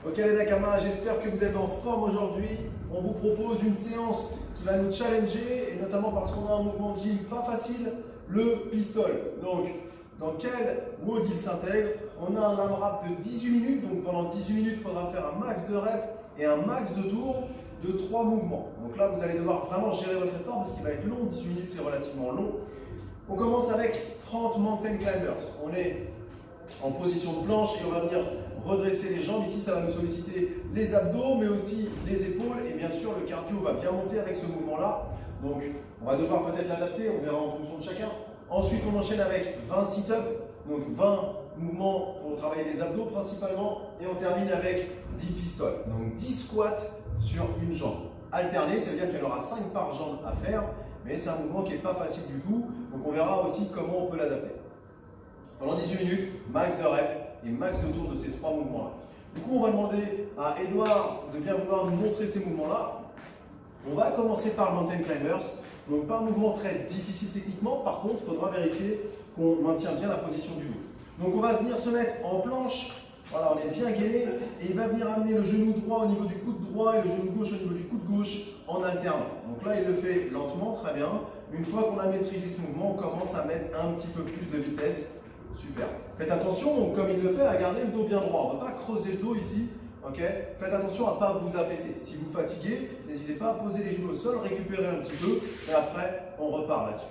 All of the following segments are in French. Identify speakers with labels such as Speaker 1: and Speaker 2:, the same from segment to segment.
Speaker 1: Ok les Nakama, j'espère que vous êtes en forme aujourd'hui. On vous propose une séance qui va nous challenger, et notamment parce qu'on a un mouvement de gym pas facile, le pistol. Donc, dans quel WOD il s'intègre? On a un AMRAP de 18 minutes, donc pendant 18 minutes, il faudra faire un max de reps et un max de tours de 3 mouvements. Donc là, vous allez devoir vraiment gérer votre effort parce qu'il va être long, 18 minutes c'est relativement long. On commence avec 30 mountain climbers. On est en position de planche et on va venir redresser les jambes. Ici, ça va nous solliciter les abdos, mais aussi les épaules. Et bien sûr, le cardio va bien monter avec ce mouvement-là. Donc, on va devoir peut-être l'adapter, on verra en fonction de chacun. Ensuite, on enchaîne avec 20 sit-ups, donc 20 mouvements pour travailler les abdos principalement. Et on termine avec 10 pistoles, donc 10 squats sur une jambe. Alternée, ça veut dire qu'il y en aura 5 par jambe à faire, mais c'est un mouvement qui n'est pas facile du tout. Donc, on verra aussi comment on peut l'adapter. Pendant 18 minutes, max de reps et max de tours de ces 3 mouvements-là. Du coup, on va demander à Edouard de bien vouloir nous montrer ces mouvements-là. On va commencer par le mountain climbers. Donc, pas un mouvement très difficile techniquement. Par contre, il faudra vérifier qu'on maintient bien la position du dos. Donc, on va venir se mettre en planche. Voilà, on est bien gainé. Et il va venir amener le genou droit au niveau du coude droit et le genou gauche au niveau du coude gauche en alternant. Donc là, il le fait lentement, très bien. Une fois qu'on a maîtrisé ce mouvement, on commence à mettre un petit peu plus de vitesse. Super. Faites attention, donc, comme il le fait, à garder le dos bien droit. On ne va pas creuser le dos ici. Okay. Faites attention à ne pas vous affaisser. Si vous fatiguez, n'hésitez pas à poser les genoux au sol, récupérer un petit peu et après, on repart là-dessus.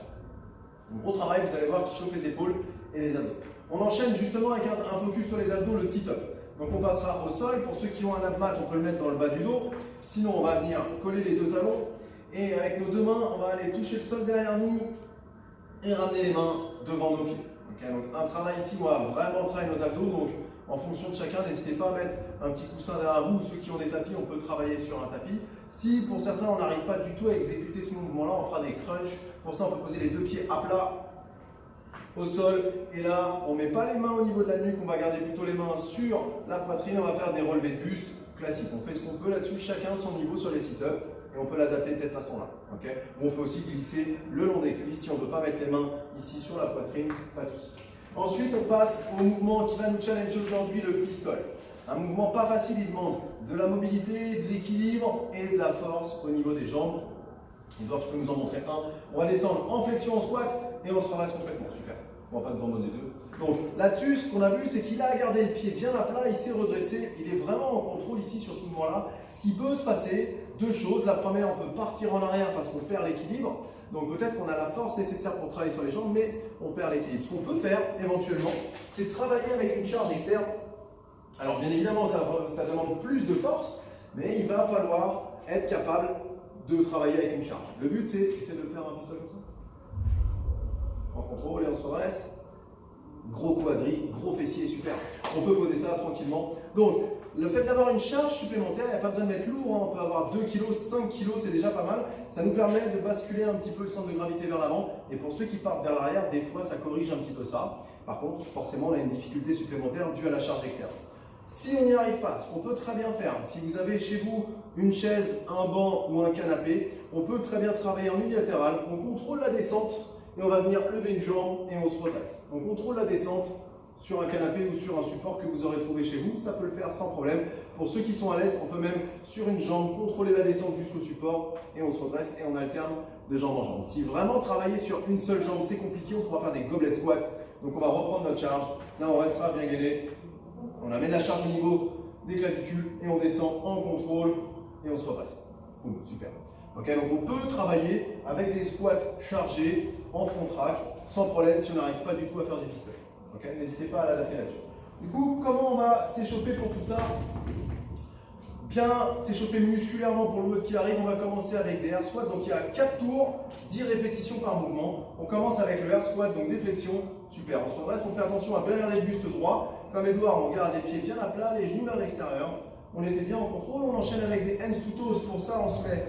Speaker 1: Donc, gros travail, vous allez voir qui chauffe les épaules et les abdos. On enchaîne justement avec un focus sur les abdos, le sit-up. Donc, on passera au sol. Pour ceux qui ont un abmat, on peut le mettre dans le bas du dos. Sinon, on va venir coller les deux talons et avec nos deux mains, on va aller toucher le sol derrière nous et ramener les mains devant nos pieds. Okay, donc un travail ici, on va vraiment travailler nos abdos. Donc, en fonction de chacun, n'hésitez pas à mettre un petit coussin derrière vous. Ceux qui ont des tapis, on peut travailler sur un tapis. Si pour certains, on n'arrive pas du tout à exécuter ce mouvement-là, on fera des crunchs. Pour ça, on peut poser les deux pieds à plat au sol. Et là, on ne met pas les mains au niveau de la nuque, on va garder plutôt les mains sur la poitrine. On va faire des relevés de buste classiques. On fait ce qu'on peut là-dessus, chacun son niveau sur les sit-ups. Et on peut l'adapter de cette façon-là. Okay, on peut aussi glisser le long des cuisses. Si on ne veut pas mettre les mains ici sur la poitrine, pas de souci. Ensuite, on passe au mouvement qui va nous challenger aujourd'hui, le pistol. Un mouvement pas facile, il demande de la mobilité, de l'équilibre et de la force au niveau des jambes. Edouard, tu peux nous en montrer un. On va descendre en flexion, en squat et on se redresse complètement. Super. On va pas abandonner deux. Donc là-dessus, ce qu'on a vu, c'est qu'il a gardé le pied bien à plat, il s'est redressé, il est vraiment en contrôle ici sur ce mouvement-là. Ce qui peut se passer, deux choses. La première, on peut partir en arrière parce qu'on perd l'équilibre. Donc peut-être qu'on a la force nécessaire pour travailler sur les jambes, mais on perd l'équilibre. Ce qu'on peut faire éventuellement, c'est travailler avec une charge externe. Alors bien évidemment, ça demande plus de force, mais il va falloir être capable de travailler avec une charge. Le but, c'est de le faire un pistol comme ça. En contrôle et on se redresse. Gros quadri, gros fessier, super. On peut poser ça tranquillement. Donc, le fait d'avoir une charge supplémentaire, il n'y a pas besoin de mettre lourd, hein. On peut avoir 2 kg, 5 kg, c'est déjà pas mal. Ça nous permet de basculer un petit peu le centre de gravité vers l'avant. Et pour ceux qui partent vers l'arrière, des fois, ça corrige un petit peu ça. Par contre, forcément, on a une difficulté supplémentaire due à la charge externe. Si on n'y arrive pas, ce qu'on peut très bien faire, si vous avez chez vous une chaise, un banc ou un canapé, on peut très bien travailler en unilatéral. On contrôle la descente. Et on va venir lever une jambe et on se redresse. On contrôle la descente sur un canapé ou sur un support que vous aurez trouvé chez vous. Ça peut le faire sans problème. Pour ceux qui sont à l'aise, on peut même sur une jambe contrôler la descente jusqu'au support et on se redresse et on alterne de jambe en jambe. Si vraiment travailler sur une seule jambe, c'est compliqué, on pourra faire des goblet squats. Donc on va reprendre notre charge. Là, on restera bien gainé. On amène la charge au niveau des clavicules et on descend en contrôle et on se redresse. Super. Okay, donc on peut travailler avec des squats chargés en front track sans problème si on n'arrive pas du tout à faire du pistolet. Okay, n'hésitez pas à l'adapter là-dessus. Du coup, comment on va s'échauffer pour tout ça? Bien s'échauffer musculairement pour le WOD qui arrive, on va commencer avec des air squats. Donc il y a 4 tours, 10 répétitions par mouvement. On commence avec le air squat, donc des flexions. Super, on se redresse, on fait attention à bien garder le buste droit. Comme Edouard, on garde les pieds bien à plat, les genoux vers l'extérieur. On était bien en contrôle, on enchaîne avec des hands to toes. Pour ça, on se met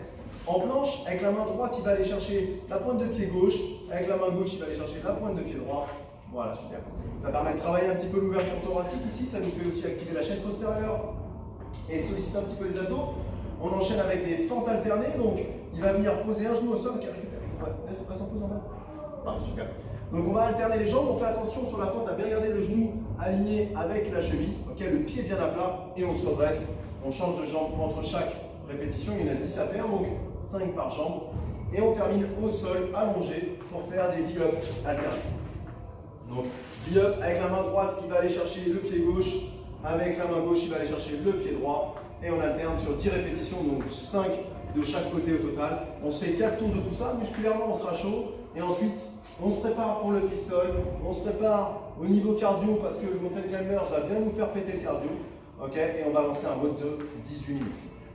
Speaker 1: en planche, avec la main droite, il va aller chercher la pointe de pied gauche. Avec la main gauche, il va aller chercher la pointe de pied droit. Voilà, super. Ça permet de travailler un petit peu l'ouverture thoracique ici. Ça nous fait aussi activer la chaîne postérieure et solliciter un petit peu les abdos. On enchaîne avec des fentes alternées. Donc, il va venir poser un genou au sol qui récupère. Ouais, laisse en pose en bas. Ah, super. Donc on va alterner les jambes, on fait attention sur la fente à bien garder le genou aligné avec la cheville, okay, le pied bien à plat et on se redresse. On change de jambe entre chaque répétition, il y en a 10 à faire, donc 5 par jambe. Et on termine au sol, allongé, pour faire des V-up alternés. Donc V-up avec la main droite qui va aller chercher le pied gauche, avec la main gauche qui va aller chercher le pied droit. Et on alterne sur 10 répétitions, donc 5 de chaque côté au total. On se fait 4 tours de tout ça, musculairement on sera chaud. Et ensuite, on se prépare pour le pistol, on se prépare au niveau cardio parce que le mountain climber va bien nous faire péter le cardio. Okay, et on va lancer un mode de 18 minutes.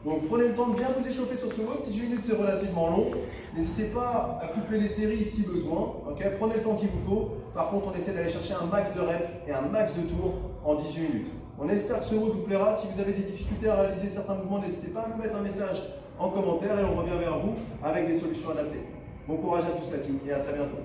Speaker 1: Donc prenez le temps de bien vous échauffer sur ce mode, 18 minutes c'est relativement long. N'hésitez pas à couper les séries si besoin. Okay, prenez le temps qu'il vous faut. Par contre, on essaie d'aller chercher un max de reps et un max de tours en 18 minutes. On espère que ce mode vous plaira. Si vous avez des difficultés à réaliser certains mouvements, n'hésitez pas à nous mettre un message en commentaire et on revient vers vous avec des solutions adaptées. Bon courage à tous la team et à très bientôt.